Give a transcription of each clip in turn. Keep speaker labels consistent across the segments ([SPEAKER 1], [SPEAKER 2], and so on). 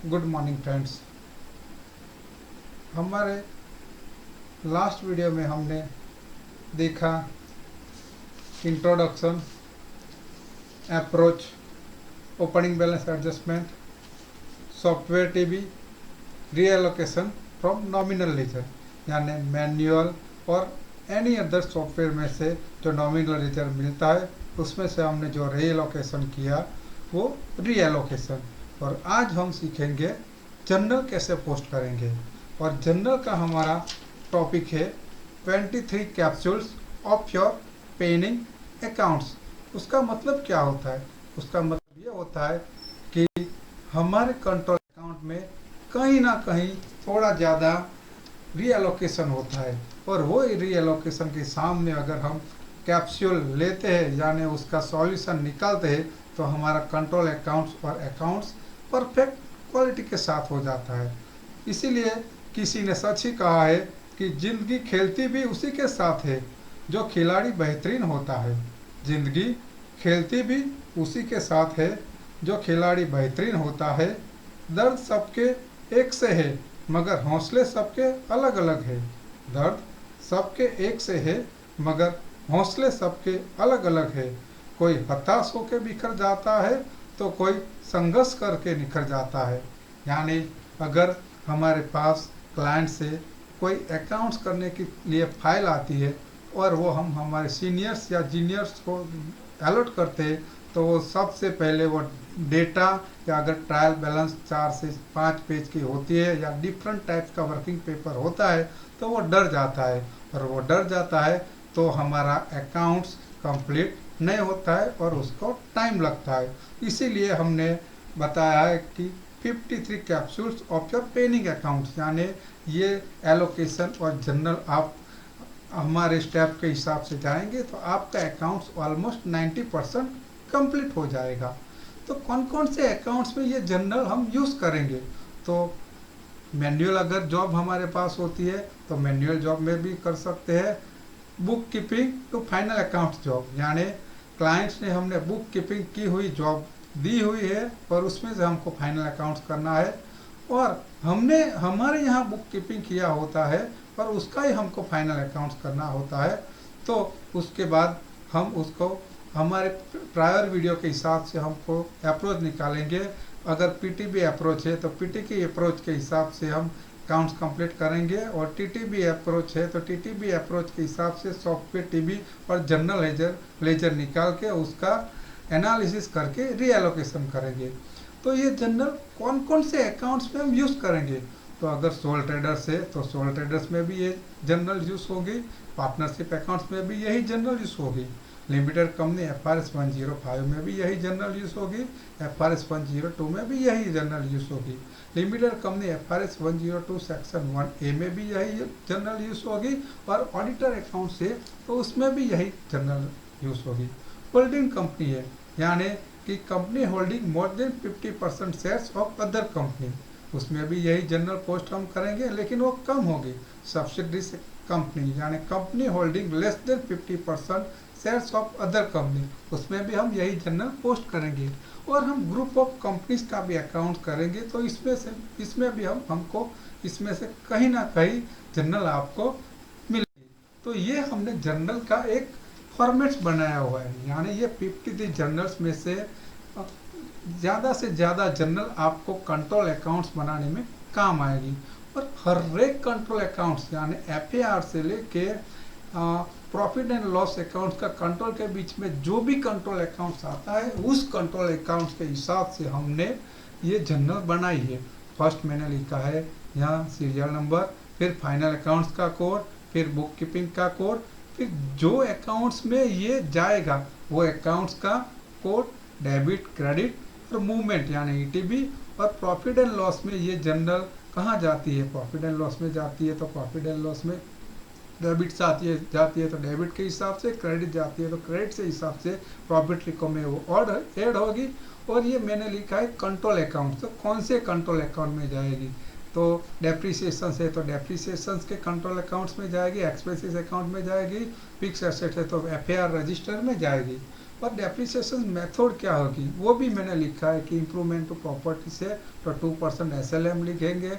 [SPEAKER 1] Good morning friends. हमारे last video में हमने देखा introduction, approach, opening balance adjustment, software TB, reallocation from nominal ledger, यानी manual और एनी अदर सॉफ्टवेयर में से जो नॉमिनल लेजर मिलता है उसमें से हमने जो रीएलोकेशन किया वो रीएलोकेशन। और आज हम सीखेंगे जर्नल कैसे पोस्ट करेंगे। और जर्नल का हमारा टॉपिक है 23 capsules of your penning accounts. उसका मतलब क्या होता है? उसका मतलब ये होता है कि हमारे कंट्रोल अकाउंट में कहीं ना कहीं थोड़ा ज़्यादा रीएलोकेशन होता है, और वो रीएलोकेशन के सामने अगर हम कैप्सूल लेते हैं यानी उसका सॉल्यूशन निकालते हैं तो हमारा कंट्रोल अकाउंट्स और अकाउंट्स परफेक्ट क्वालिटी के साथ हो जाता है। इसीलिए किसी ने सच ही कहा है कि जिंदगी खेलती भी उसी के साथ है जो खिलाड़ी बेहतरीन होता है। जिंदगी खेलती भी उसी के साथ है जो खिलाड़ी बेहतरीन होता है। दर्द सबके एक से है मगर हौसले सबके अलग अलग है। दर्द सबके एक से है मगर हौसले सबके अलग अलग है। कोई हताश होकर बिखर जाता है तो कोई संघर्ष करके निखर जाता है। यानी अगर हमारे पास क्लाइंट से कोई अकाउंट्स करने के लिए फाइल आती है और वो हम हमारे सीनियर्स या जूनियर्स को अलॉट करते हैं तो वो सबसे पहले वो डेटा, या अगर ट्रायल बैलेंस 4 से 5 पेज की होती है या डिफरेंट टाइप्स का वर्किंग पेपर होता है तो वो डर जाता है, और वो डर जाता है तो हमारा अकाउंट्स कंप्लीट नहीं होता है और उसको टाइम लगता है। इसीलिए हमने बताया है कि 53 capsules of your penning accounts, यानी ये एलोकेशन और जर्नल आप हमारे स्टेप के हिसाब से जाएंगे तो आपका अकाउंट्स ऑलमोस्ट 90% कंप्लीट हो जाएगा। तो कौन कौन से अकाउंट्स में ये जर्नल हम यूज़ करेंगे? तो मैनुअल अगर जॉब हमारे पास होती है तो मैनुअल जॉब में भी कर सकते हैं। Book keeping to final accounts job, यानी क्लाइंट्स ने हमने बुक कीपिंग की हुई जॉब दी हुई है और उसमें से हमको फाइनल अकाउंट्स करना है, और हमने हमारे यहाँ बुक कीपिंग किया होता है और उसका ही हमको फाइनल अकाउंट्स करना होता है। तो उसके बाद हम उसको हमारे प्रायर वीडियो के हिसाब से हमको अप्रोच निकालेंगे। अगर पीटीबी अप्रोच है तो पीटी की अप्रोच के हिसाब से हम अकाउंट्स कंप्लीट करेंगे, और टीटीबी अप्रोच है तो टीटीबी अप्रोच के हिसाब से सॉफ्टवेयर टीबी और जनरल लेजर निकाल के उसका एनालिसिस करके रीएलोकेशन करेंगे। तो ये जनरल कौन कौन से अकाउंट्स में हम यूज़ करेंगे? तो अगर सोल ट्रेडर्स है तो सोल ट्रेडर्स में भी ये जनरल यूज़ होगी, पार्टनरशिप अकाउंट्स में भी यही जनरल यूज़ होगी, लिमिटेड कंपनी FRS 105 में भी यही जनरल यूज़ होगी, FRS 102 में भी यही जनरल यूज़ होगी, limited company FRS 102 section 1A में भी यही जनरल यूज़ होगी, और ऑडिटर अकाउंट से तो उसमें भी यही जनरल यूज़ होगी। होल्डिंग कंपनी है, यानी कि company holding more than 50% shares of other company, उसमें भी यही जनरल पोस्ट हम करेंगे लेकिन वो कम होगी। सब्सिडरी कंपनी, यानी company holding less than 50% shares of other company, उसमें भी हम यही जनरल पोस्ट करेंगे। और हम ग्रुप ऑफ कंपनीज का भी अकाउंट करेंगे तो इसमें भी हमको इसमें से कहीं ना कहीं जनरल आपको मिलेगी। तो ये हमने जनरल का एक फॉर्मेट्स बनाया हुआ है, यानी ये 53 जर्नल्स में से ज़्यादा से ज़्यादा जर्नल आपको कंट्रोल अकाउंट्स बनाने में काम आएगी। और हर एक कंट्रोल अकाउंट्स यानी FAR से लेके प्रॉफिट एंड लॉस अकाउंट्स का कंट्रोल के बीच में जो भी कंट्रोल अकाउंट्स आता है उस कंट्रोल अकाउंट्स के हिसाब से हमने ये जर्नल बनाई है। फर्स्ट मैंने लिखा है यहाँ सीरियल नंबर, फिर फाइनल अकाउंट्स का कोड, फिर बुक कीपिंग का कोड, फिर जो अकाउंट्स में ये जाएगा वो अकाउंट्स का कोड, डेबिट, क्रेडिट और मूवमेंट यानी ETB, और प्रॉफिट एंड लॉस में ये जनरल कहाँ जाती है? प्रॉफिट एंड लॉस में जाती है तो प्रॉफिट एंड लॉस में डेबिट जाती है तो डेबिट के हिसाब से, क्रेडिट जाती है तो क्रेडिट से हिसाब से प्रॉफिट रिको में वो और ऐड होगी। और ये मैंने लिखा है कंट्रोल अकाउंट, तो कौन से कंट्रोल अकाउंट में जाएगी? तो डेप्रीसिएशन है तो डेप्रीसिएशन के कंट्रोल अकाउंट्स में जाएगी, एक्सपेंसेस अकाउंट में जाएगी, फिक्स एसेट है तो FAR रजिस्टर में जाएगी। और डेप्रिसिएशन मेथड क्या होगी वो भी मैंने लिखा है कि इम्प्रूवमेंट टू प्रॉपर्टी से तो 2% SLM लिखेंगे,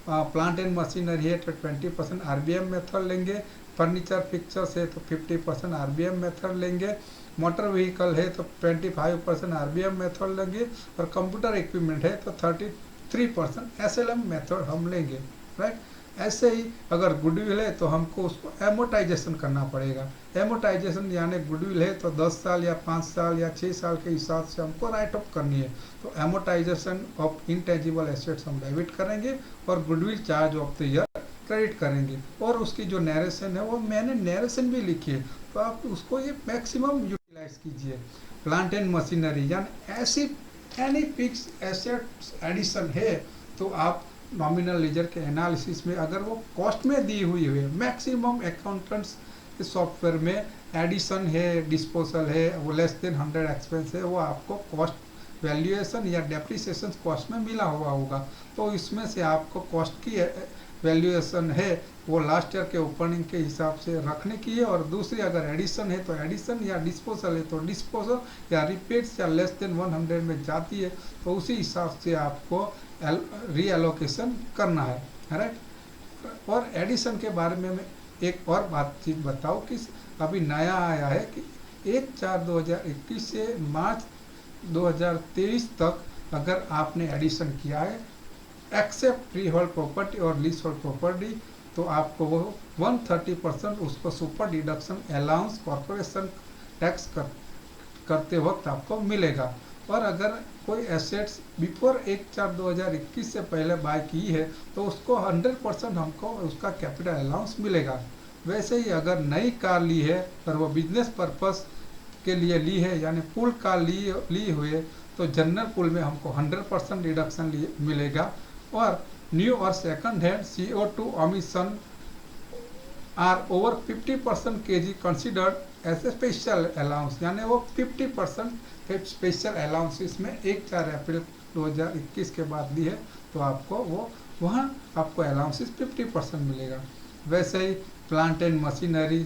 [SPEAKER 1] प्लांट एंड मशीनरी है तो 20% RBM मेथड लेंगे, फर्नीचर फिक्चर्स है तो 50% RBM मेथड लेंगे, मोटर व्हीकल है तो 25% RBM मेथड लेंगे, और कंप्यूटर इक्विपमेंट है तो 33% SLM मेथड हम लेंगे, राइट। ऐसे ही अगर गुडविल है तो हमको उसको एमोटाइजेशन करना पड़ेगा। एमोटाइजेशन यानी गुडविल है तो 10 साल या 5 साल या 6 साल के हिसाब से हमको राइट ऑफ करनी है, तो एमोटाइजेशन ऑफ इंटेंजिबल एसेट्स हम डेबिट करेंगे और goodwill charge of the year credit करेंगे। और उसकी जो नरेशन है वो मैंने नरेशन भी लिखी है, तो आप उसको ये मैक्सिमम यूटिलाइज कीजिए। प्लांट एंड मशीनरी यानी ऐसी एनी फिक्स एसेट्स एडिशन है तो आप नॉमिनल लेजर के एनालिसिस में अगर वो कॉस्ट में दी हुई है, मैक्सिमम अकाउंटेंट्स के सॉफ्टवेयर में एडिशन है, डिस्पोजल है, वो लेस देन 100 एक्सपेंस है, वो आपको कॉस्ट वैल्यूएशन या डेप्रिसिएशन कॉस्ट में मिला हुआ होगा। तो इसमें से आपको कॉस्ट की वैल्यूएशन है वो लास्ट ईयर के ओपनिंग के हिसाब से रखने की है, और दूसरी अगर एडिशन है तो एडिशन या डिस्पोजल है तो डिस्पोजल या रिपीट्स या लेस देन 100 में जाती है तो उसी हिसाब से आपको रीएलोकेशन करना है, राइट। और एडिशन के बारे में मैं एक और बातचीत बताऊँ कि अभी नया आया है कि 1/4/2021 से मार्च 2023 तक अगर आपने एडिशन किया है एक्सेप्ट फ्री होल्ड प्रॉपर्टी और लीज होल्ड प्रॉपर्टी तो आपको वो 130% उसको super deduction allowance corporation tax करते वक्त आपको मिलेगा। और अगर कोई एसेट्स बिफोर 1/4/2021 से पहले बाय की है तो उसको 100% हमको उसका कैपिटल अलाउंस मिलेगा। वैसे ही अगर नई कार ली है और वो बिजनेस पर्पस के लिए ली है यानी पुल कार ली हुई है तो जनरल पुल में हमको 100% डिडक्शन मिलेगा। और न्यू और second hand CO2 emission are over 50% kg considered as a special allowance, यानी वो 50% स्पेशल अलाउंस इसमें 1/4 अप्रैल 2021 के बाद दी है तो आपको वो वहाँ आपको अलाउंसेस 50% मिलेगा। वैसे ही प्लांट एंड मशीनरी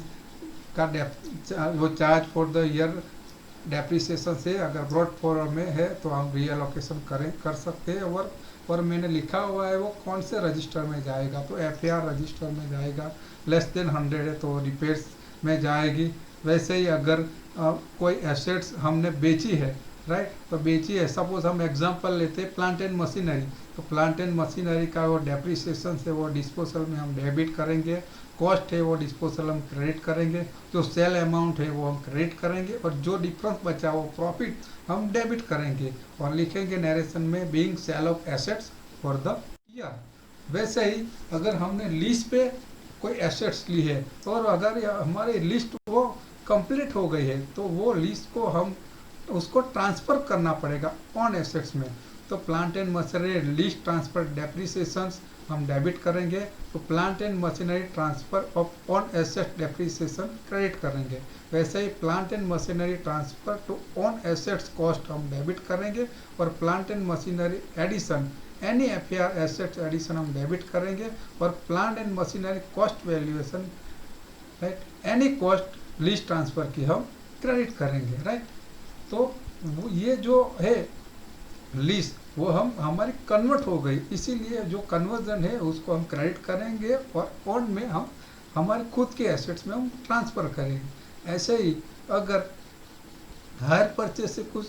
[SPEAKER 1] का वो charge for the year depreciation से अगर ब्रॉड फॉर्म में है तो हम रीएलोकेशन कर सकते हैं। और मैंने लिखा हुआ है वो कौन से रजिस्टर में जाएगा, तो FAR रजिस्टर में जाएगा, लेस देन 100 है तो रिपेयर्स में जाएगी। वैसे ही अगर कोई एसेट्स हमने बेची है, राइट, तो बेची है, सपोज हम एग्जांपल लेते हैं प्लांट एंड मशीनरी, तो प्लांट एंड मशीनरी का वो डेप्रिसिएशन से वो डिस्पोजल में हम डेबिट करेंगे, कॉस्ट है वो डिस्पोजल हम क्रेडिट करेंगे, जो सेल अमाउंट है वो हम क्रेडिट करेंगे, और जो डिफरेंस बचा वो प्रॉफिट हम डेबिट करेंगे और लिखेंगे नरेशन में being sale of assets for the year. वैसे ही अगर हमने लीज पे कोई एसेट्स ली है और अगर हमारी लिस्ट वो कंप्लीट हो गई है तो वो लीज को हम उसको ट्रांसफर करना पड़ेगा ऑन एसेट्स में, तो plant and machinery lease transfer depreciations हम डेबिट करेंगे, तो plant and machinery transfer of on asset depreciation credit करेंगे। वैसे ही plant and machinery transfer to on assets cost हम डेबिट करेंगे, और plant and machinery addition any FAR assets addition हम डेबिट करेंगे, और plant and machinery cost valuation, right, any cost lease transfer की हम क्रेडिट करेंगे, राइट। तो ये जो है लीज वो हमारी कन्वर्ट हो गई, इसीलिए जो कन्वर्जन है उसको हम क्रेडिट करेंगे और ऑन में हम हमारे खुद के एसेट्स में हम ट्रांसफ़र करेंगे। ऐसे ही अगर हायर परचेज से कुछ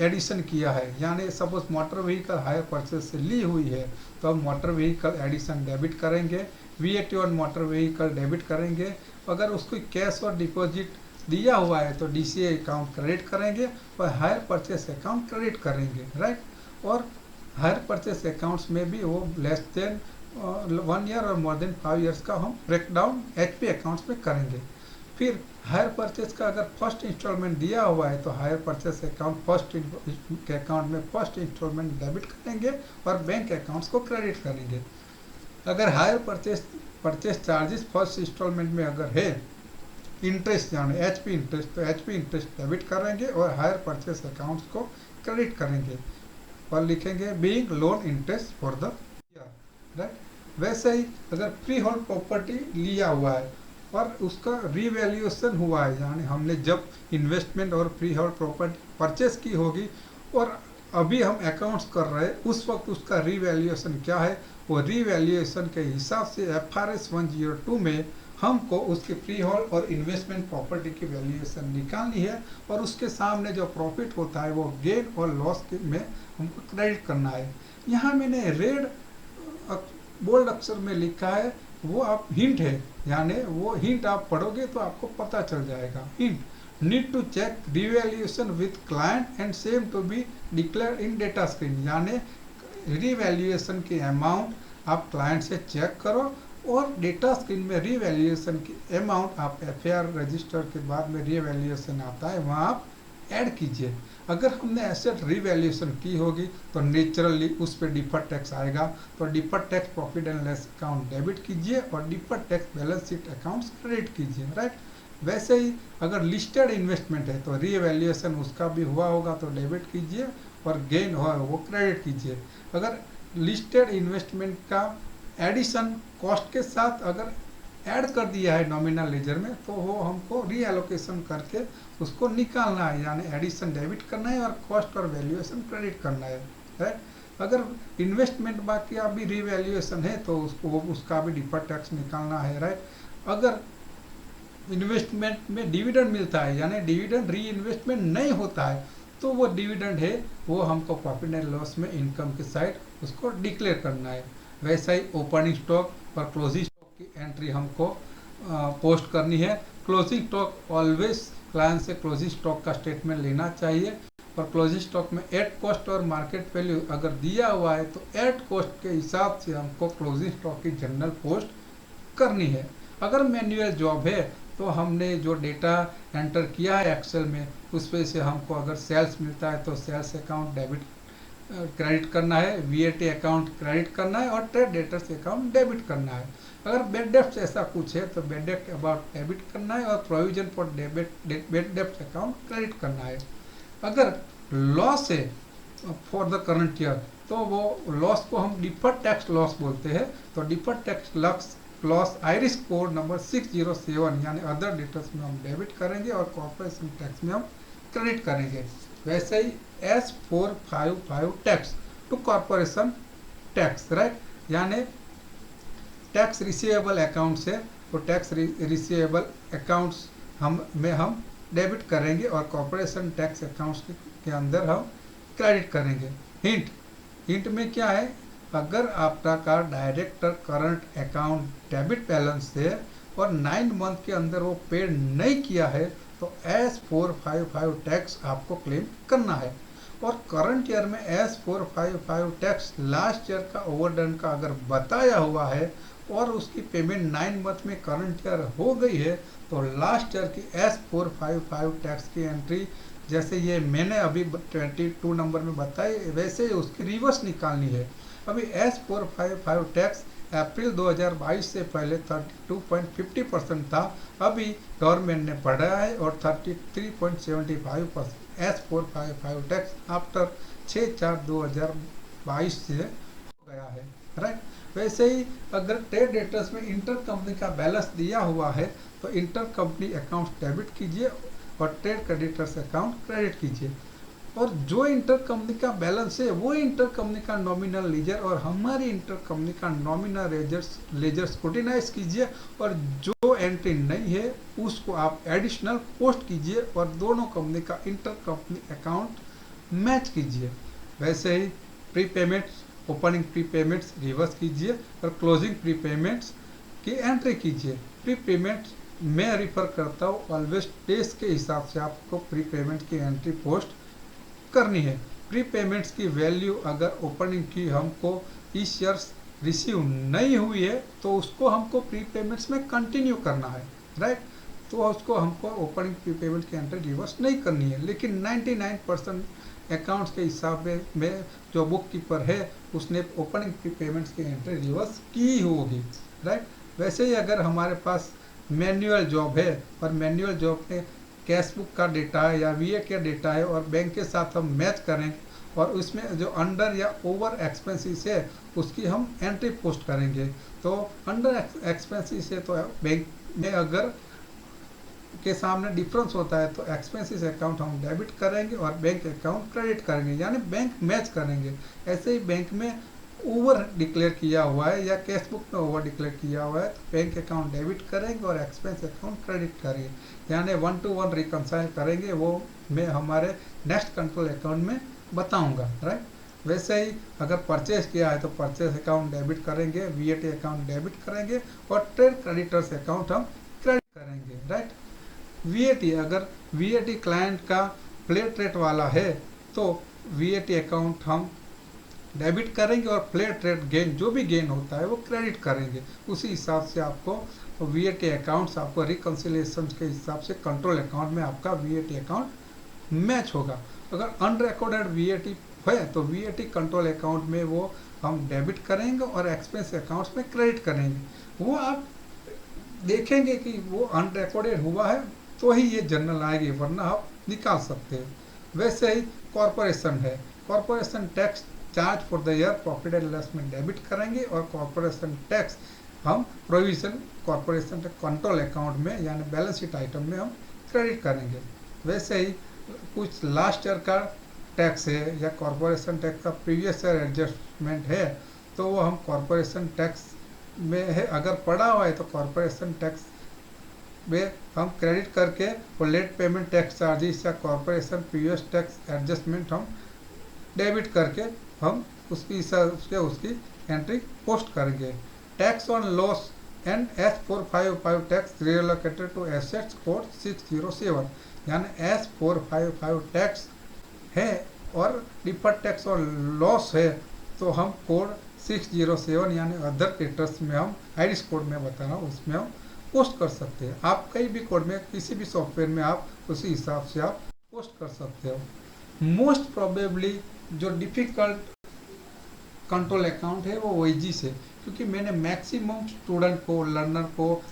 [SPEAKER 1] एडिशन किया है, यानी suppose motor vehicle hire purchase से ली हुई है तो हम मोटर व्हीकल एडिशन डेबिट करेंगे, VAT on motor vehicle debit करेंगे। अगर उसको कैश और डिपॉजिट दिया हुआ है तो DCA अकाउंट क्रेडिट करेंगे और हायर परचेस अकाउंट क्रेडिट करेंगे, राइट। और हायर परचेस अकाउंट्स में भी वो लेस देन 1 ईयर और मोर देन 5 ईयर्स का हम ब्रेकडाउन HP अकाउंट्स में करेंगे। फिर हायर परचेस का अगर फर्स्ट इंस्टॉलमेंट दिया हुआ है तो हायर परचेस अकाउंट फर्स्ट के अकाउंट में फर्स्ट इंस्टॉलमेंट डेबिट करेंगे और बैंक अकाउंट्स को क्रेडिट करेंगे। अगर hire purchase charges first instalment में अगर है इंटरेस्ट यानी HP इंटरेस्ट, तो HP इंटरेस्ट डेबिट करेंगे और हायर परचेस अकाउंट्स को क्रेडिट करेंगे और लिखेंगे being loan interest for the year, right. वैसे ही अगर फ्री होल्ड प्रॉपर्टी लिया हुआ है और उसका रीवैल्यूएशन हुआ है, यानी हमने जब इन्वेस्टमेंट और फ्री होल्ड प्रॉपर्टी परचेस की होगी और अभी हम अकाउंट्स कर रहे हैं, उस वक्त उसका रीवैल्यूएशन क्या है, वो रीवैल्यूएशन के हिसाब से FRS 102 में हमको उसके फ्री होल्ड और इन्वेस्टमेंट प्रॉपर्टी की वैल्यूएशन निकालनी है और उसके सामने जो प्रॉफिट होता है वो गेन और लॉस में हमको क्रेडिट करना है। यहाँ मैंने रेड बोल्ड अक्षर में लिखा है, वो आप हिंट है, यानी वो हिंट आप पढ़ोगे तो आपको पता चल जाएगा। Hint: need to check revaluation with client and same to be declare in data screen, यानी रिवैल्यूएशन की अमाउंट आप क्लाइंट से चेक करो और डेटा स्क्रीन में रिवैल्यूएशन की अमाउंट आप FAR रजिस्टर के बाद में रिवैल्यूएशन आता है वहाँ आप ऐड कीजिए। अगर हमने एसेट रिवैल्यूएशन की होगी तो नेचुरली उस पर डिफर्ड टैक्स आएगा, तो deferred tax profit and loss account debit कीजिए और deferred tax balance sheet accounts credit कीजिए, राइट। वैसे ही अगर लिस्टेड इन्वेस्टमेंट है तो रिवैल्यूएशन उसका भी हुआ होगा तो डेबिट कीजिए और गेन हुआ वो क्रेडिट कीजिए। अगर लिस्टेड इन्वेस्टमेंट का एडिशन कॉस्ट के साथ अगर ऐड कर दिया है नॉमिनल लेजर में तो वो हमको रीएलोकेशन करके उसको निकालना है, यानी एडिशन डेबिट करना है और कॉस्ट और वैल्यूएशन क्रेडिट करना है, राइट। अगर इन्वेस्टमेंट बाकी अभी रीवैल्यूएशन है तो उसको उसका भी डिफर्ड टैक्स निकालना है, राइट। अगर इन्वेस्टमेंट में डिविडेंड मिलता है यानी डिविडेंड री इन्वेस्टमेंट नहीं होता है तो वो डिविडेंड है वो हमको प्रॉफिट एंड लॉस में इनकम के साइड उसको डिक्लेयर करना है। वैसा ही ओपनिंग स्टॉक और क्लोजिंग स्टॉक की एंट्री हमको पोस्ट करनी है। क्लोजिंग स्टॉक ऑलवेज क्लाइंट से क्लोजिंग स्टॉक का स्टेटमेंट लेना चाहिए और क्लोजिंग स्टॉक में एट कॉस्ट और मार्केट वैल्यू अगर दिया हुआ है तो एट कॉस्ट के हिसाब से हमको क्लोजिंग स्टॉक की जनरल पोस्ट करनी है। अगर मैन्युअल जॉब है तो हमने जो डेटा एंटर किया है एक्सेल में उस पर से हमको अगर सेल्स मिलता है तो सेल्स अकाउंट डेबिट क्रेडिट करना है, VAT अकाउंट क्रेडिट करना है और ट्रेड डेटर्स अकाउंट डेबिट करना है। अगर बेड डेप्ट ऐसा कुछ है तो बेड डेप्ट अबाउट डेबिट करना है और प्रोविजन फॉर बेड डेप्ट अकाउंट क्रेडिट करना है। अगर लॉस है फॉर द करंट ईयर तो वो लॉस को हम डिफर्ड टैक्स लॉस बोलते हैं, तो deferred tax loss Irish code number 607 यानी अदर डेटर्स में हम डेबिट करेंगे और कॉर्पोरेशन टैक्स में हम क्रेडिट करेंगे। वैसे ही S455 tax to corporation tax, right, यानी टैक्स रिसीवेबल अकाउंट से तो टैक्स रिसीवेबल अकाउंट्स हम डेबिट करेंगे और कॉर्पोरेशन टैक्स अकाउंट्स के अंदर हम क्रेडिट करेंगे। हिंट में क्या है, अगर आपका director current account debit balance है और 9 मंथ के अंदर वो पेड नहीं किया है तो S455 टैक्स आपको क्लेम करना है। और करंट ईयर में S455 टैक्स लास्ट ईयर का ओवरडन का अगर बताया हुआ है और उसकी पेमेंट 9 मंथ में करंट ईयर हो गई है तो लास्ट ईयर की S455 टैक्स की एंट्री जैसे ये मैंने अभी 22 नंबर में बताई वैसे उसकी रिवर्स निकालनी है। अभी S455 टैक्स अप्रैल 2022 से पहले 32.50% था, अभी गवर्नमेंट ने बढ़ाया है और 33.75% S455 टैक्स आफ्टर 6/4/2022 से हो गया है, राइट। वैसे ही अगर ट्रेड डेटर्स में इंटर कंपनी का बैलेंस दिया हुआ है तो इंटर कंपनी अकाउंट डेबिट कीजिए और ट्रेड क्रेडिटर्स अकाउंट क्रेडिट कीजिए। और जो इंटर कंपनी का बैलेंस है वो इंटर कंपनी का नॉमिनल लेजर और हमारी इंटर कंपनी का नॉमिनल लेजर स्क्रूटिनाइज कीजिए और जो एंट्री नहीं है उसको आप एडिशनल पोस्ट कीजिए और दोनों कंपनी का इंटर कंपनी अकाउंट मैच कीजिए। वैसे ही प्रीपेमेंट्स, ओपनिंग प्रीपेमेंट्स रिवर्स कीजिए और क्लोजिंग प्रीपेमेंट्स की एंट्री कीजिए। प्रीपेमेंट्स मैं रिफर करता हूँ ऑलवेज डेज के हिसाब से आपको प्रीपेमेंट की एंट्री पोस्ट करनी है। प्रीपेमेंट्स की वैल्यू अगर ओपनिंग की हमको इस ईयर रिसीव नहीं हुई है तो उसको हमको प्रीपेमेंट्स में कंटिन्यू करना है, राइट। तो उसको हमको ओपनिंग प्रीपेमेंट की एंट्री रिवर्स नहीं करनी है, लेकिन 99% अकाउंट्स के हिसाब में जो बुक कीपर है उसने ओपनिंग प्रीपेमेंट्स की एंट्री रिवर्स की होगी, राइट। वैसे ही अगर हमारे पास मैनुअल जॉब है और मैनुअल जॉब में कैश बुक का डेटा है या VA का डेटा है और बैंक के साथ हम मैच करें और उसमें जो अंडर या ओवर एक्सपेंसेस है उसकी हम एंट्री पोस्ट करेंगे। तो अंडर एक्सपेंसेस है तो बैंक में अगर के सामने डिफरेंस होता है तो एक्सपेंसेस अकाउंट हम डेबिट करेंगे और बैंक अकाउंट क्रेडिट करेंगे, यानी बैंक मैच करेंगे। ऐसे ही बैंक में ओवर डिक्लेयर किया हुआ है या कैश बुक में ओवर डिक्लेयर किया हुआ है तो बैंक अकाउंट डेबिट करेंगे और एक्सपेंस अकाउंट क्रेडिट करेंगे, यानी 1 to 1 रिकनसाइल करेंगे। वो मैं हमारे नेक्स्ट कंट्रोल अकाउंट में बताऊंगा, राइट। वैसे ही अगर परचेज किया है तो परचेज अकाउंट डेबिट करेंगे, वीएटी अकाउंट डेबिट करेंगे और ट्रेड क्रेडिटर्स अकाउंट हम क्रेडिट करेंगे, राइट। वीएटी, अगर वीएटी क्लाइंट का फ्लैट रेट वाला है तो वीएटी अकाउंट हम डेबिट करेंगे और फ्लैट रेट गेन जो भी गेन होता है वो क्रेडिट करेंगे। उसी हिसाब से आपको वीएटी अकाउंट्स आपको रिकन्सिलिएशन के हिसाब से कंट्रोल अकाउंट में आपका वीएटी अकाउंट मैच होगा। अगर अनरिकॉर्डेड वीएटी है तो वीएटी कंट्रोल अकाउंट में वो हम डेबिट करेंगे और एक्सपेंस अकाउंट्स में क्रेडिट करेंगे। वो आप देखेंगे कि वो अनरिकॉर्डेड हुआ है तो ही ये जर्नल आएगी, वरना आप निकाल सकते हैं। वैसे ही कॉरपोरेशन है, corporation tax charge for the year profit and loss में डेबिट करेंगे और कॉरपोरेशन टैक्स हम प्रोविजन कॉरपोरेशन कंट्रोल अकाउंट में यानी बैलेंस शीट आइटम में हम क्रेडिट करेंगे। वैसे ही कुछ लास्ट ईयर का टैक्स है या कॉरपोरेशन टैक्स का प्रीवियस ईयर एडजस्टमेंट है तो वो हम कॉरपोरेशन टैक्स में है, अगर पड़ा हुआ है तो कॉरपोरेशन टैक्स में हम क्रेडिट करके और लेट पेमेंट टैक्स चार्जेस या कॉरपोरेशन प्रीवियस टैक्स एडजस्टमेंट हम डेबिट करके हम उसकी हिसाब से उसकी एंट्री पोस्ट करेंगे। Tax on loss and S455 tax relocated to assets code 607, यानी S455 टैक्स है और डिफर्ड टैक्स और लॉस है तो हम कोड 607 यानी अदर क्रेडिटर्स में हम आइरिस कोड में बता रहा हूँ उसमें हम पोस्ट कर सकते हैं। आप कई भी कोड में किसी भी सॉफ्टवेयर में आप उसी हिसाब से आप पोस्ट कर सकते हो। मोस्ट प्रोबेबली जो डिफिकल्ट कंट्रोल अकाउंट है वो वेजिस है, क्योंकि मैंने मैक्सिमम स्टूडेंट को लर्नर को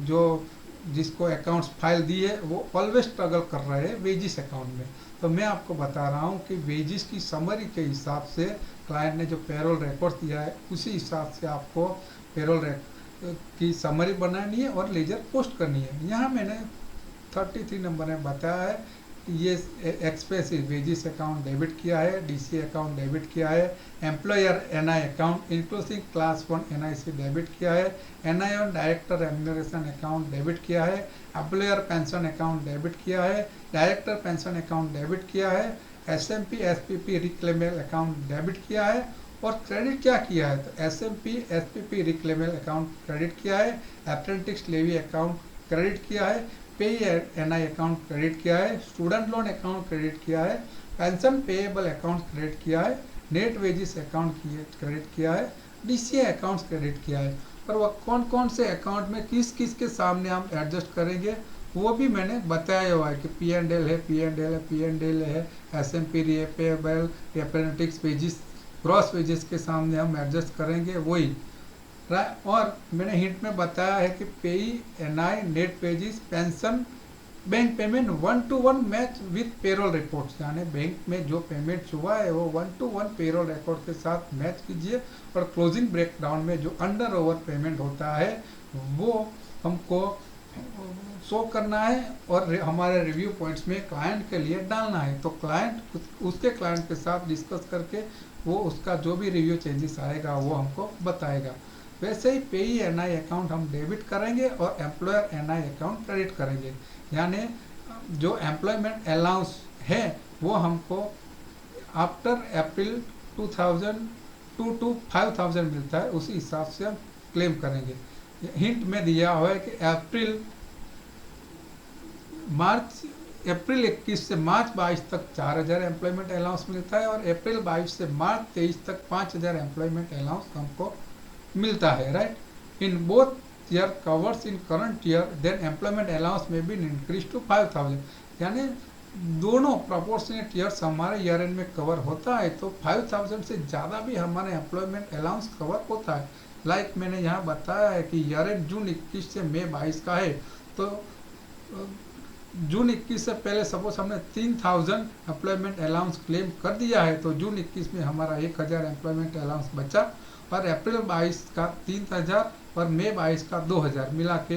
[SPEAKER 1] जो जिसको अकाउंट्स फाइल दी है वो ऑलवेज स्ट्रगल कर रहे हैं वेजिस अकाउंट में। तो मैं आपको बता रहा हूँ कि वेजिस की समरी के हिसाब से क्लाइंट ने जो पेरोल रिकॉर्ड दिया है उसी हिसाब से आपको पेरोल की समरी बनानी है और लेजर पोस्ट करनी है। यहाँ मैंने 33 नंबर में बताया है ये एक्सपेंसिव वेजिस अकाउंट डेबिट किया है, डीसी अकाउंट डेबिट किया है, employer NI account inclusive class 1 NIC debit किया है, NI on director remuneration account debit किया है, एम्प्लॉयर पेंशन अकाउंट डेबिट किया है, डायरेक्टर पेंशन अकाउंट डेबिट किया है, एसएमपी एसपीपी रिक्लेमेबल अकाउंट डेबिट किया है और क्रेडिट क्या किया है तो एसएमपी एसपीपी रिक्लेमेबल अकाउंट क्रेडिट किया है, अप्रेंटिस लेवी अकाउंट क्रेडिट किया है, पे एनआई अकाउंट क्रेडिट किया है, स्टूडेंट लोन अकाउंट क्रेडिट किया है, पेंशन पेएबल अकाउंट क्रेडिट किया है, नेट वेजिस अकाउंट क्रेडिट किया है, डीसीए अकाउंट क्रेडिट किया है। पर वह कौन कौन से अकाउंट में किस किस के सामने हम एडजस्ट करेंगे वो भी मैंने बताया हुआ है कि P&L है, P&L है, P&L है, SMP payable, apprentice wages, gross wages के सामने हम एडजस्ट करेंगे वही। और मैंने हिंट में बताया है कि PAYE NI net pages pension bank payment 1 to 1 match with payroll reports, यानी बैंक में जो पेमेंट हुआ है वो 1 to 1 पेरोल रिकॉर्ड के साथ मैच कीजिए और क्लोजिंग ब्रेकडाउन में जो अंडर ओवर पेमेंट होता है वो हमको शो करना है और हमारे रिव्यू पॉइंट्स में क्लाइंट के लिए डालना है। तो क्लाइंट उसके क्लाइंट के साथ डिस्कस करके वो उसका जो भी रिव्यू चेंजेस आएगा वो हमको बताएगा। वैसे ही पेई एनआई अकाउंट हम डेबिट करेंगे और एम्प्लॉयर एनआई अकाउंट क्रेडिट करेंगे, यानी जो एम्प्लॉयमेंट अलाउंस है वो हमको आफ्टर अप्रैल 2002 to 5000 मिलता है, उसी हिसाब से हम क्लेम करेंगे। हिंट में दिया हुआ है कि अप्रैल 21 से मार्च 22 तक 4000 एम्प्लॉयमेंट अलाउंस मिलता है और अप्रैल 22 से मार्च 23 तक 5000 एम्प्लॉयमेंट अलाउंस हमको मिलता है, right. In both year covers in current year then employment allowance में भी इंक्रीज टू 5000, यानी दोनों प्रोपोर्शनेट ईयर्स हमारे ईयर एंड में कवर होता है तो 5000 से ज़्यादा भी हमारे एम्प्लॉयमेंट अलाउंस कवर होता है। लाइक मैंने यहाँ बताया है कि ईयर एंड जून 21 से मई 22 का है तो जून 21 से पहले सपोज हमने 3000 एम्प्लॉयमेंट अलाउंस क्लेम कर दिया है तो जून 21 में हमारा 1000 एम्प्लॉयमेंट अलाउंस बचा और अप्रैल 22 का 3000 और मई 22 का 2000 मिला के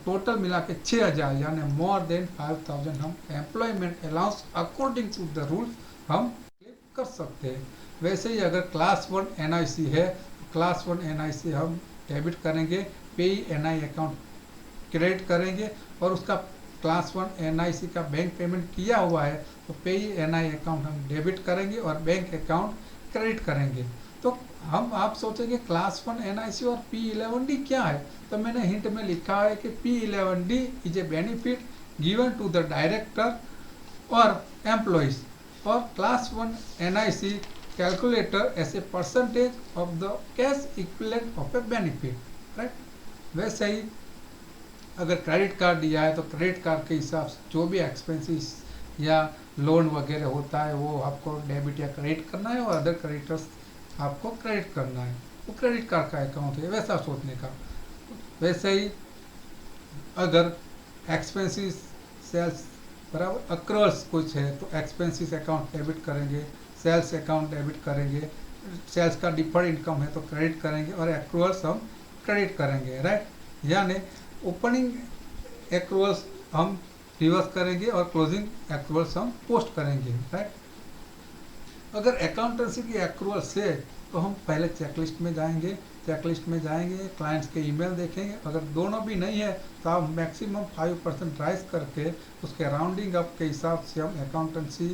[SPEAKER 1] टोटल मिला के 6,000 यानी मोर देन 5,000 हम employment allowance according to the rule हम क्लेम कर सकते हैं। वैसे ही अगर क्लास 1 NIC है तो क्लास 1 NIC हम डेबिट करेंगे, पेई NI अकाउंट क्रेडिट करेंगे, और उसका क्लास 1 NIC का बैंक पेमेंट किया हुआ है तो पेई NI अकाउंट हम डेबिट करेंगे और बैंक अकाउंट क्रेडिट करेंगे। तो आप सोचेंगे क्लास 1 NIC और P11D क्या है, तो मैंने हिंट में लिखा है कि P11D is a benefit given to the director और एम्प्लॉइज, और class 1 NIC calculator as a percentage of the cash equivalent of a benefit, right. वैसे ही अगर क्रेडिट कार्ड दिया है तो क्रेडिट कार्ड के हिसाब से जो भी एक्सपेंसेस या लोन वगैरह होता है वो आपको डेबिट या क्रेडिट करना है, और अदर क्रेडिटर्स आपको क्रेडिट करना है, वो क्रेडिट कार्ड का अकाउंट है, वैसा सोचने का। वैसे ही अगर एक्सपेंसेस सेल्स बराबर अक्रूअल्स कुछ है तो एक्सपेंसेस अकाउंट डेबिट करेंगे, सेल्स अकाउंट डेबिट करेंगे, सेल्स का डिफर्ड इनकम है तो क्रेडिट करेंगे, और एक्रूअल्स हम क्रेडिट करेंगे, राइट। यानी ओपनिंग एक्रूअल्स हम रिवर्स करेंगे और क्लोजिंग एक्रूअल्स हम पोस्ट करेंगे, राइट। अगर अकाउंटेंसी की एक्रूअल से तो हम पहले चेकलिस्ट में जाएंगे, क्लाइंट्स के ईमेल देखेंगे, अगर दोनों भी नहीं है तो आप मैक्सिमम 5% राइज करके उसके राउंडिंग अप के हिसाब से हम अकाउंटेंसी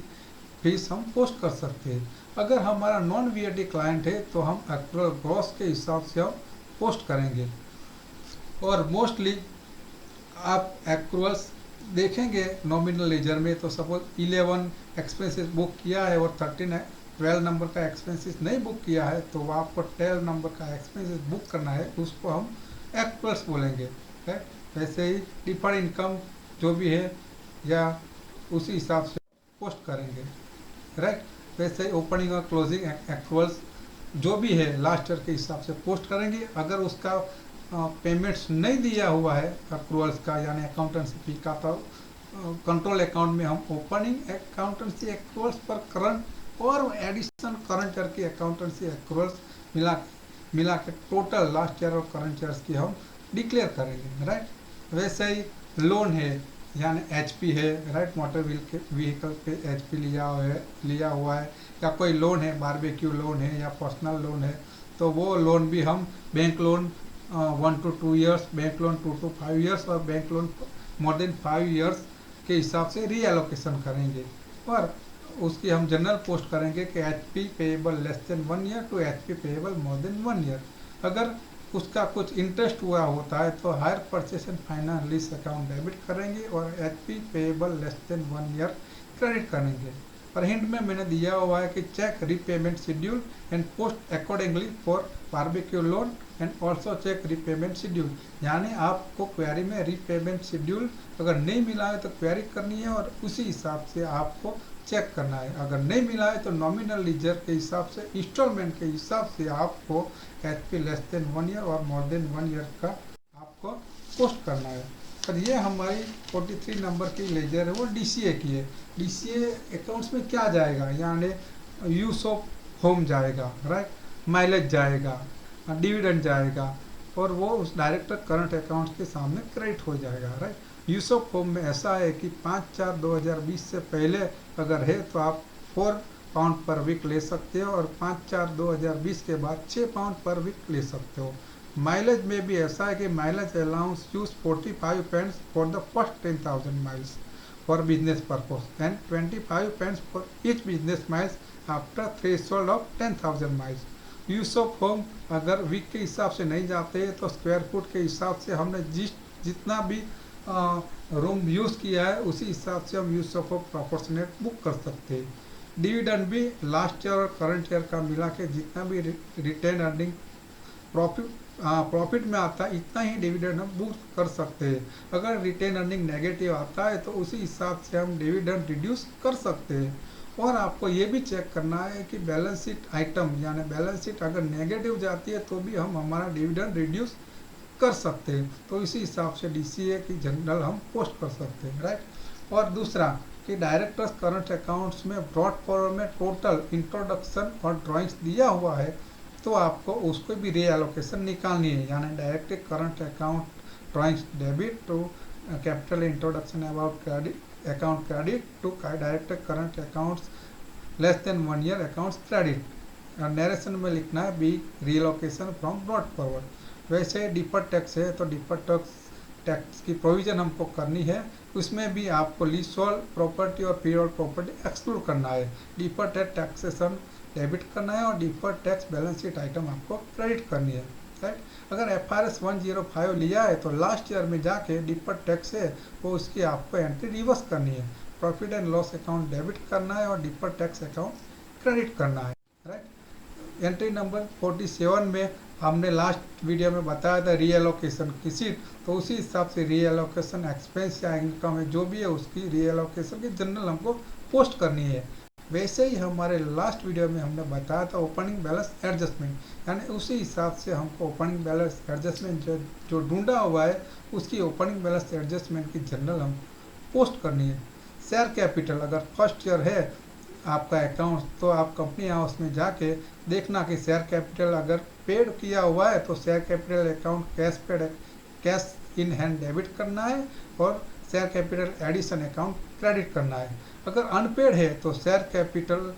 [SPEAKER 1] फीस हम पोस्ट कर सकते हैं। अगर हमारा नॉन VAT क्लाइंट है तो हम एक्रूअल ग्रॉस के हिसाब से हम पोस्ट करेंगे, और मोस्टली आप एक्रूअल्स देखेंगे नॉमिनल लेजर में तो सपोज 11 एक्सपेंसेस बुक किया है और 12 नंबर का एक्सपेंसेस नहीं बुक किया है तो वो आपको 12 नंबर का एक्सपेंसेस बुक करना है, उसको हम एक्रूअल्स बोलेंगे, राइट। वैसे ही डिफर्ड इनकम जो भी है या उसी हिसाब से पोस्ट करेंगे, राइट। वैसे ही ओपनिंग और क्लोजिंग एक्रूअल्स जो भी है लास्ट ईयर के हिसाब से पोस्ट करेंगे। अगर उसका पेमेंट्स नहीं दिया हुआ है एक्रूअल्स का यानी अकाउंटेंसी फी का, तो कंट्रोल अकाउंट में हम ओपनिंग अकाउंटेंसी एक्रूअल्स पर करंट और एडिशनल करंट ईयर की अकाउंटेंसी एक्रूअल्स मिला के टोटल लास्ट ईयर और करंट ईयर्स की हम डिक्लेयर करेंगे, राइट। वैसे ही लोन है यानी HP है, राइट, मोटर व्हीकल पे HP लिया हुआ है, या कोई लोन है बारबेक्यू लोन है या पर्सनल लोन है, तो वो लोन भी हम bank loan 1 to 2 years, bank loan 2 to 5 years और bank loan more than 5 years के हिसाब से रीएलोकेशन करेंगे, और उसकी हम जनरल पोस्ट करेंगे कि HP payable less than 1 year to HP payable more than 1 year। अगर उसका कुछ इंटरेस्ट हुआ होता है तो hire purchase and finance lease account debit करेंगे और HP payable less than 1 year credit करेंगे। और हिंट में मैंने दिया हुआ है कि check repayment schedule and post accordingly for barbecue loan and also check repayment schedule, यानी आपको क्वेरी में रीपेमेंट शेड्यूल अगर नहीं मिला है तो क्वेरी करनी है और उसी हिसाब से आपको चेक करना है। अगर नहीं मिला है तो नॉमिनल लीजर के हिसाब से इंस्टॉलमेंट के हिसाब से आपको HP लेस देन 1 year और मोर देन 1 year का आपको पोस्ट करना है। और ये हमारी 43 नंबर की लेजर है वो DCA की है। DCA अकाउंट्स में क्या जाएगा, यानी यूज ऑफ होम जाएगा, राइट, माइलेज जाएगा, डिविडेंड जाएगा, और वो उस डायरेक्टर करंट अकाउंट्स के सामने क्रेडिट हो जाएगा, राइट। यूज ऑफ होम में ऐसा है कि 5/4/2020 से पहले अगर है तो आप 4 पाउंड पर वीक ले सकते हो, और 5/4/2020 के बाद 6 पाउंड पर वीक ले सकते हो। माइलेज में भी ऐसा है कि mileage allowance use 45 pence for the first 10,000 miles for business purpose and 25 pence for each business miles after threshold of 10,000 miles। Use of home अगर वीक के हिसाब से नहीं जाते तो स्क्वायर फुट के हिसाब से हमने जितना भी रूम यूज़ किया है उसी हिसाब से हम use of home proportionate book कर सकते हैं। डिविडेंड भी लास्ट ईयर और करंट ईयर का मिला के जितना भी रिटेन अर्निंग प्रॉफिट में आता है इतना ही डिविडेंड हम बुक कर सकते हैं। अगर रिटेन अर्निंग नेगेटिव आता है तो उसी हिसाब से हम डिविडेंड रिड्यूस कर सकते हैं। और आपको ये भी चेक करना है कि बैलेंस शीट आइटम यानी बैलेंस शीट अगर नेगेटिव जाती है तो भी हम हमारा डिविडेंड रिड्यूस कर सकते हैं, तो इसी हिसाब से DCA की जनरल हम पोस्ट कर सकते हैं, राइट। और दूसरा कि डायरेक्टर्स करंट अकाउंट्स में ब्रॉड फॉर्म में टोटल इंट्रोडक्शन और ड्राइंग्स दिया हुआ है तो आपको उसको भी रीएलोकेशन निकालनी है, यानी direct current account drawings debit to capital introduction about credit account credit to direct current accounts less than 1 year accounts credit। और नरेशन में लिखना है be relocation from brought forward. वैसे डिफर्ड टैक्स है तो डिफर्ड टैक्स की provision हमको करनी है, उसमें भी आपको लीजहोल्ड प्रॉपर्टी और पीरियड प्रॉपर्टी एक्सक्लूड करना है। डिफर्ड टैक्सेशन डेबिट करना है और deferred tax balance sheet item आपको क्रेडिट करनी है, राइट। अगर FRS 105 लिया है तो लास्ट ईयर में जाके डिफर्ड टैक्स है वो उसकी आपको एंट्री रिवर्स करनी है। Profit and loss account debit करना है और डिफर्ड टैक्स अकाउंट क्रेडिट करना है, राइट। एंट्री नंबर 47 में हमने लास्ट वीडियो में बताया था रीएलोकेशन की सीट, तो उसी हिसाब से रीएलोकेशन एक्सपेंस या इनकम है जो भी है उसकी रीएलोकेशन की जनरल हमको पोस्ट करनी है। वैसे ही हमारे लास्ट वीडियो में हमने बताया था ओपनिंग बैलेंस एडजस्टमेंट, यानी उसी हिसाब से हमको ओपनिंग बैलेंस एडजस्टमेंट जो ढूंढा हुआ है उसकी ओपनिंग बैलेंस एडजस्टमेंट की जनरल हम पोस्ट करनी है। शेयर कैपिटल अगर फर्स्ट ईयर है आपका अकाउंट तो आप कंपनी हाउस में जाके देखना कि शेयर कैपिटल अगर पेड किया हुआ है तो share capital account cash in hand debit करना है और share capital addition account credit करना है। अगर अनपेड है तो share capital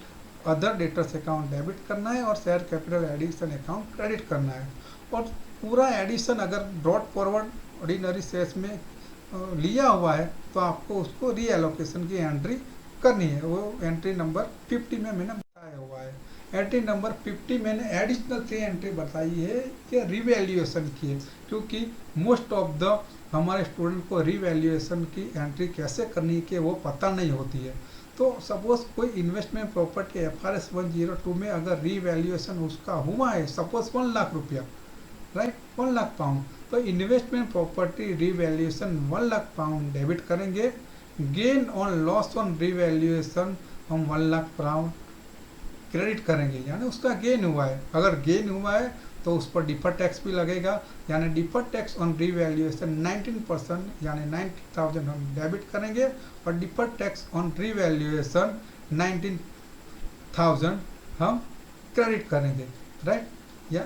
[SPEAKER 1] other debtors account debit करना है और share capital addition account credit करना है। और पूरा एडिशन अगर ब्रॉड फॉरवर्ड ऑर्डिनरी शेयर्स में लिया हुआ है तो आपको उसको रीएलोकेशन की एंट्री करनी है, वो एंट्री नंबर 50 में मैंने बताया हुआ है। एंट्री नंबर 50 मैंने एडिशनल 3 एंट्री बताई है कि रिवैल्यूएशन की है, क्योंकि मोस्ट ऑफ द हमारे स्टूडेंट को रिवैल्यूएशन की एंट्री कैसे करनी है कि वो पता नहीं होती है। तो सपोज कोई इन्वेस्टमेंट प्रॉपर्टी FRS 102 में अगर रिवैल्यूएशन उसका हुआ है सपोज 1 लाख रुपया, राइट, 1 लाख पाउंड, तो investment property revaluation 1 lakh pound debit करेंगे। Gain on loss on revaluation हम 1 लाख पाउंड क्रेडिट करेंगे, यानी उसका गेन हुआ है। अगर गेन हुआ है तो उस पर डिफर्ड टैक्स भी लगेगा, यानी डिफर्ड टैक्स ऑन रिवैल्यूएशन 19% यानी 90,000 हम डेबिट करेंगे और डिफर्ड टैक्स ऑन रिवैल्यूएशन 19,000 हम क्रेडिट करेंगे, राइट। या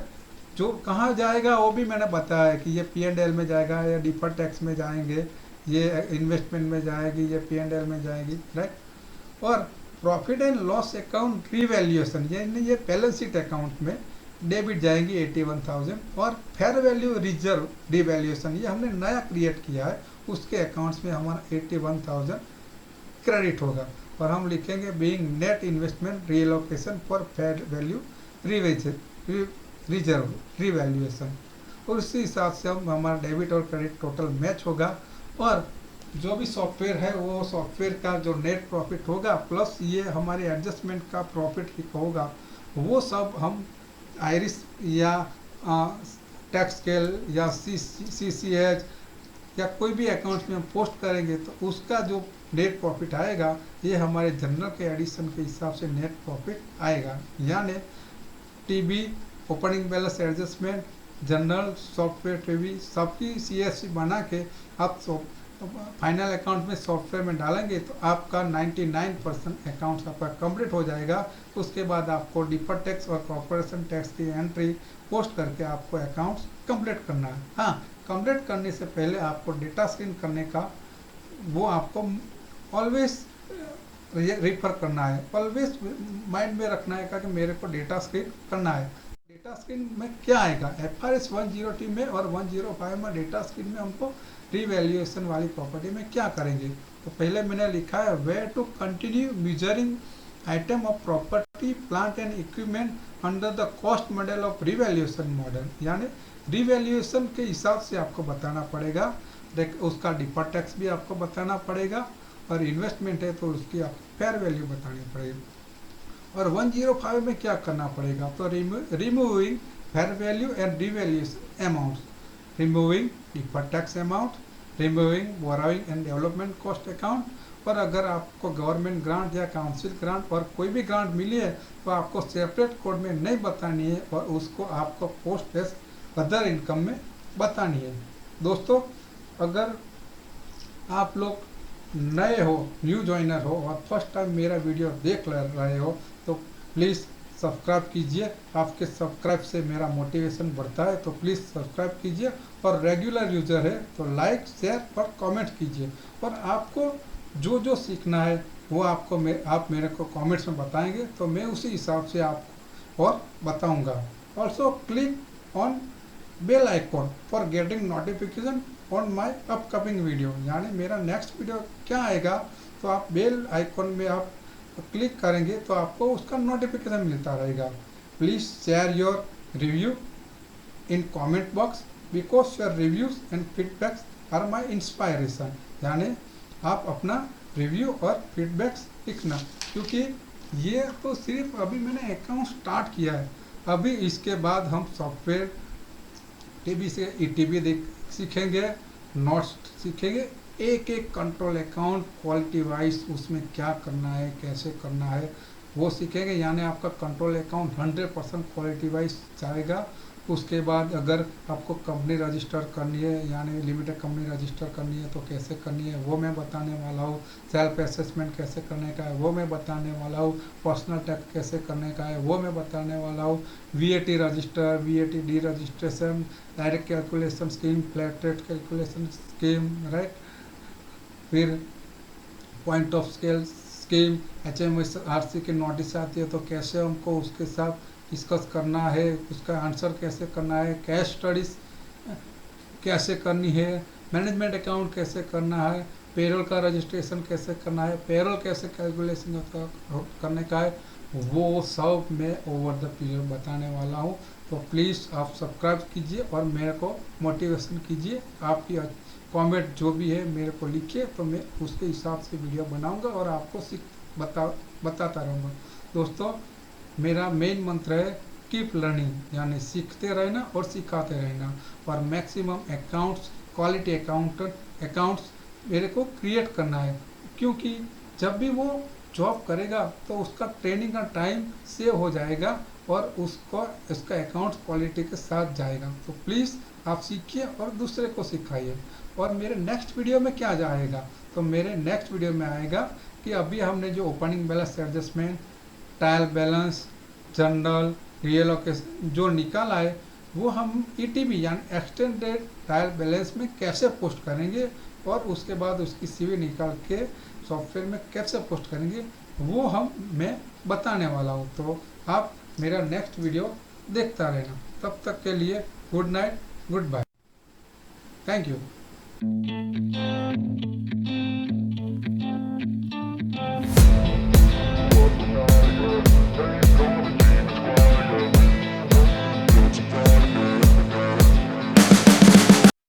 [SPEAKER 1] जो कहाँ जाएगा वो भी मैंने बताया कि ये P&L में जाएगा या डिफर्ड टैक्स में जाएंगे, ये इन्वेस्टमेंट में जाएगी, ये P&L में जाएगी, राइट। और profit and loss account revaluation यानी ये बैलेंस शीट अकाउंट में डेबिट जाएंगी 81,000 और फेयर वैल्यू रिजर्व रिवैल्यूएशन ये हमने नया क्रिएट किया है, उसके अकाउंट्स में हमारा 81,000 क्रेडिट होगा और हम लिखेंगे being net investment relocation for fair value reserve revaluation. और उसी हिसाब से हम हमारा डेबिट और क्रेडिट टोटल मैच होगा और जो भी सॉफ्टवेयर है वो सॉफ्टवेयर का जो नेट प्रॉफिट होगा प्लस ये हमारे एडजस्टमेंट का प्रॉफिट होगा वो सब हम आयरिस या टैक्स स्केल या CCH या कोई भी अकाउंट में हम पोस्ट करेंगे तो उसका जो नेट प्रॉफिट आएगा ये हमारे जनरल के एडिशन के हिसाब से नेट प्रॉफिट आएगा। यानी TB opening balance adjustment general software TB सबकी CSV बना के आप फाइनल अकाउंट में सॉफ्टवेयर में डालेंगे तो आपका 99% अकाउंट्स आपका कंप्लीट हो जाएगा। उसके बाद आपको डिफर्ड टैक्स और कॉर्पोरेशन टैक्स की एंट्री पोस्ट करके आपको अकाउंट्स कंप्लीट करना है। हाँ, कंप्लीट करने से पहले आपको डेटा स्क्रीन करने का वो आपको ऑलवेज रिफर करना है, ऑलवेज माइंड में रखना है कि मेरे को डेटा स्क्रीन करना है। डेटा स्क्रीन में क्या आएगा FRS 102 में और 105 में डेटा स्क्रीन में हमको रिवैल्यूएशन वाली प्रॉपर्टी में क्या करेंगे। तो पहले मैंने लिखा है where to continue measuring item of property plant and equipment under the cost model of revaluation model, यानी रिवैल्यूएशन के हिसाब से आपको बताना पड़ेगा, उसका डिफर्ड टैक्स भी आपको बताना पड़ेगा और इन्वेस्टमेंट है तो उसकी आपको फेयर वैल्यू बतानी पड़ेगी। और 105 में क्या करना पड़ेगा तो removing fair value and revaluation amounts, removing deferred tax amount, removing borrowing and development cost account. और अगर आपको गवर्नमेंट ग्रांट या काउंसिल ग्रांट और कोई भी ग्रांट मिली है तो आपको सेपरेट कोड में नहीं बतानी है और उसको आपको पोस्ट एज अदर इनकम में बतानी है। दोस्तों, अगर आप लोग नए हो, न्यू ज्वाइनर हो और फर्स्ट टाइम मेरा वीडियो देख रहे हो तो प्लीज़ सब्सक्राइब कीजिए। आपके सब्सक्राइब से मेरा मोटिवेशन बढ़ता है, तो प्लीज़ सब्सक्राइब कीजिए। और रेगुलर यूज़र है तो लाइक, शेयर और कमेंट कीजिए। और आपको जो जो सीखना है वो आप मेरे को कमेंट्स में बताएंगे, तो मैं उसी हिसाब से आपको और बताऊंगा। Also click on bell icon for getting notification on my upcoming video, यानी मेरा नेक्स्ट वीडियो क्या आएगा तो आप बेल आइकॉन में आप क्लिक करेंगे तो आपको उसका नोटिफिकेशन मिलता रहेगा। Please share your review in comment box because your reviews and feedbacks are my inspiration, यानी आप अपना रिव्यू और फीडबैक्स लिखना, क्योंकि ये तो सिर्फ अभी मैंने अकाउंट स्टार्ट किया है। अभी इसके बाद हम सॉफ्टवेयर टीवी से ईटीवी देख सीखेंगे, नोट्स सीखेंगे, एक एक कंट्रोल अकाउंट क्वालिटी वाइज उसमें क्या करना है, कैसे करना है वो सीखेंगे, यानी आपका कंट्रोल अकाउंट 100% क्वालिटी वाइज जाएगा। उसके बाद अगर आपको कंपनी रजिस्टर करनी है, यानी लिमिटेड कंपनी रजिस्टर करनी है तो कैसे करनी है वो मैं बताने वाला हूँ। सेल्फ असेसमेंट कैसे करने का है वो मैं बताने वाला हूँ। पर्सनल टैक्स कैसे करने का है वो मैं बताने वाला हूँ। VAT register, VAT deregistration, direct calculation scheme, flat rate calculation scheme, right. फिर point of scale scheme, HMRC की नोटिस आती है तो कैसे हमको उसके साथ डिस्कस करना है, उसका आंसर कैसे करना है, कैश स्टडीज कैसे करनी है, मैनेजमेंट अकाउंट कैसे करना है, पेरोल का रजिस्ट्रेशन कैसे करना है, पेरोल कैसे कैलकुलेशन करने का है, वो सब मैं ओवर द पीरियड बताने वाला हूँ। तो प्लीज़ आप सब्सक्राइब कीजिए और मेरे को मोटिवेशन कीजिए। आपकी कमेंट जो भी है मेरे को लिखिए, तो मैं उसके हिसाब से वीडियो बनाऊंगा और आपको बताता रहूँगा। दोस्तों, मेरा मेन मंत्र है कीप लर्निंग, यानी सीखते रहना और सिखाते रहना। और मैक्सिमम अकाउंट्स, क्वालिटी अकाउंट्स मेरे को क्रिएट करना है, क्योंकि जब भी वो जॉब करेगा तो उसका ट्रेनिंग का टाइम सेव हो जाएगा और उसका अकाउंट्स क्वालिटी के साथ जाएगा। तो प्लीज़ आप सीखिए और दूसरे को सिखाइए। और मेरे नेक्स्ट वीडियो में क्या जाएगा, तो मेरे नेक्स्ट वीडियो में आएगा कि अभी हमने जो opening balance adjustment, trial balance, general, reallocation जो निकाला है वो हम ईटीबी यानी एक्सटेंडेड ट्रायल बैलेंस में कैसे पोस्ट करेंगे और उसके बाद उसकी सीवी निकाल के सॉफ्टवेयर में कैसे पोस्ट करेंगे वो मैं बताने वाला हूँ। तो आप मेरा नेक्स्ट वीडियो देखता रहना। तब तक के लिए good night, goodbye, thank you.